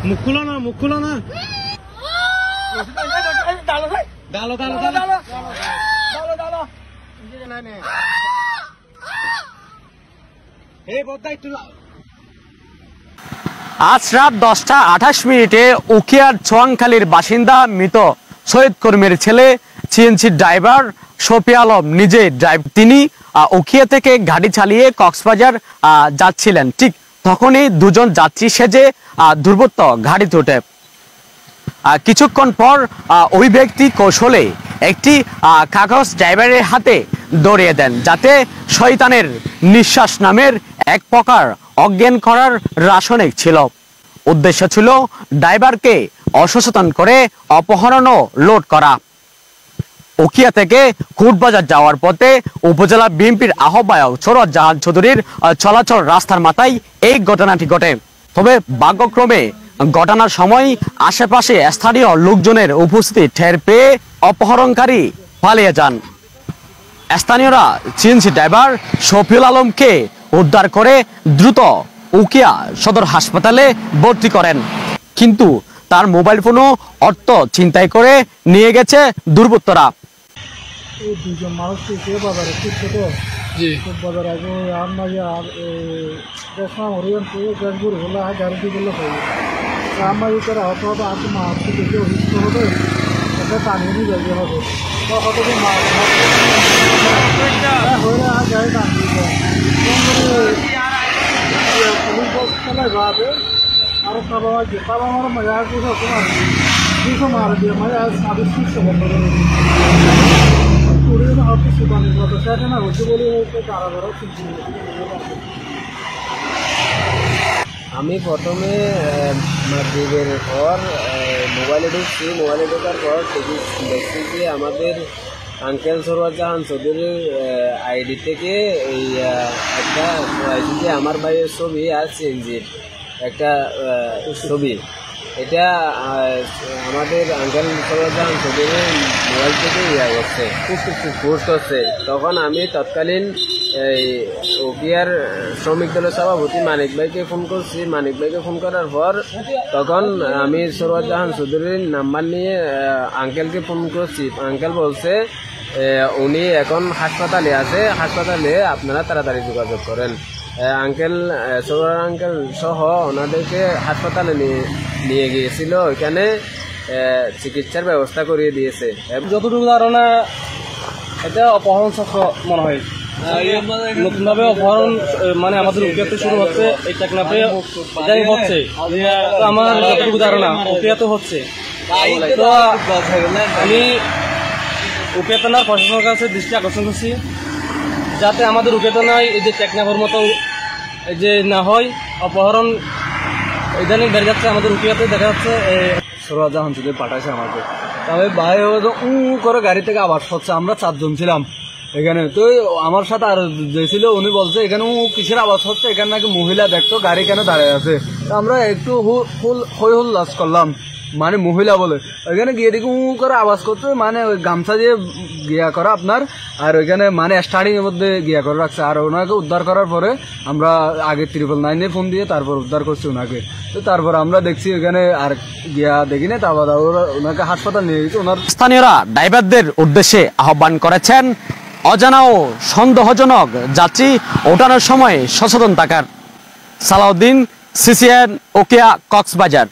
মুখ খুলো না, মুখ খুলো না। আজ রাত 10:28 উখিয়ার চোয়াংখালীর বাসিন্দা মৃত সৈয়দ কর্মীর ছেলে সিএনজি ড্রাইভার শফি আলম নিজে তিনি উখিয়া থেকে গাড়ি চালিয়ে কক্সবাজার যাচ্ছিলেন। ঠিক তখনই দুজন যাত্রী সেজে দুর্বৃত্ত গাড়িতে ওঠে। কিছুক্ষণ পর ওই ব্যক্তি কৌশলে একটি কাগজ ড্রাইভারের হাতে ধরিয়ে দেন, যাতে শয়তানের নিঃশ্বাস নামের এক প্রকার অজ্ঞান করার রাসায়নিক ছিল। উদ্দেশ্য ছিল ড্রাইভারকে অসচেতন করে অপহরণ ও লোড করা। উখিয়া থেকে কোর্টবাজার যাওয়ার পথে উপজেলা বিএনপির আহ্বায়ক সরোয়ার জাহান চৌধুরীর চলাচল রাস্তার মাথায় এই ঘটনাটি ঘটে। তবে ভাগ্যক্রমে ঘটনার সময় আশেপাশে স্থানীয় লোকজনের উপস্থিতি টের পেয়ে অপহরণকারী পালিয়ে যান। স্থানীয়রা সিএনজি ড্রাইভার শফিউল আলমকে উদ্ধার করে দ্রুত উখিয়া সদর হাসপাতালে ভর্তি করেন, কিন্তু তার মোবাইল ফোনও অর্থ ছিনতাই করে নিয়ে গেছে দুর্বৃত্তরা। দুজন মানুষ বাজারে ফিরছে তো বাজার আগে গ্যাসগুলো হলে গ্যারেন্টি করলে হবে আমাদের করে হতে হবে আর মাছ দেখে অসুস্থ হবে, এটা টানিয়ে নিয়ে যেতে হবে। হয়তো হয়ে আর গাড়ি টানিয়ে যায় পুলিশ বস খেলায় যাবে আরো খাবার আছে তারা আমার মজা দুশো মারা দিয়ে মানে সাড়ে 600 বন্ধ করে আমি প্রথমে মাগরিবের পর মোবাইলে ঢুকছি, মোবাইলে ঢোকার পর দেখছি যে আমাদের আঙ্কেল সরোয়ার জাহান চৌধুরীর আইডি থেকে এই একটা যে আমার ভাইয়ের ছবি আর সিএনজির একটা ছবি, এটা আমাদের আঙ্কেল সরোয়ার জাহান চৌধুরীর মোবাইল থেকে পোস্ট করছে। তখন আমি তৎকালীন এই উখিয়ার শ্রমিক দলের সভাপতি মানিক ভাইকে ফোন করছি। মানিক ভাইকে ফোন করার পর তখন আমি সরোয়ার জাহান চৌধুরীর নাম্বার নিয়ে আঙ্কেলকে ফোন করছি। আঙ্কেল বলছে উনি এখন হাসপাতালে আছে, হাসপাতালে আপনারা তাড়াতাড়ি যোগাযোগ করেন। আঙ্কেল সরোয়ার আঙ্কেল সহ ওনাদেরকে হাসপাতালে নিয়ে গিয়েছিল, ওইখানে চিকিৎসার ব্যবস্থা করিয়ে দিয়েছে। যতটুকু ধারণা এটা অপহরণ চক্র মনে হয়, নতুন ভাবে অপহরণ মানে আমাদের উখিয়াতে শুরু হচ্ছে, এই টেকনাফে ইদানিং হচ্ছে। আমার যতটুকু ধারণা উখিয়াতে হচ্ছে। তো আমি উখিয়া থানার প্রশাসনের কাছে দৃষ্টি আকর্ষণ করছি, যাতে আমাদের উখিয়া থানায় এই যে টেকনাফের মতো এই যে না হয় অপহরণ ইদানিং বেড়ে যাচ্ছে আমাদের উখিয়াতে। দেখা যাচ্ছে সরোয়ার জাহান চৌধুরী পাঠাইছে আমাকে, তবে বাইরে করে গাড়ি থেকে আওয়াজ হচ্ছে। আমরা 4 জন ছিলাম এখানে, তো আমার সাথে আর যে ছিল উনি বলছে এখানে কিসের আওয়াজ হচ্ছে, এখানে নাকি মহিলা দেখতো গাড়ি কেন দাঁড়িয়ে আছে। আমরা একটু হই হুল্লাস করলাম, মানে মহিলা বলে ওইখানে গিয়ে দেখি করে আওয়াজ করতে, মানে ওই গামছা দিয়ে গিয়া করা আপনার, আর ওইখানে মানে স্টার্টিং এর মধ্যে গিয়া করে রাখছে। আর ওনাকে উদ্ধার করার পরে আমরা আগে 999 ফোন দিয়ে তারপর উদ্ধার করছি ওনাকে। তো তারপর আমরা দেখছি ওইখানে আর গিয়া দেখি না, তারপর ওনাকে হাসপাতাল নিয়ে গেছি। ওনার স্থানীয়রা ড্রাইভারদের উদ্দেশ্যে আহ্বান করেছেন অজানা ও সন্দেহজনক যাত্রী ওঠানোর সময় সচেতন থাকার। সালাউদ্দিন, সিসিএন, উখিয়া, কক্সবাজার।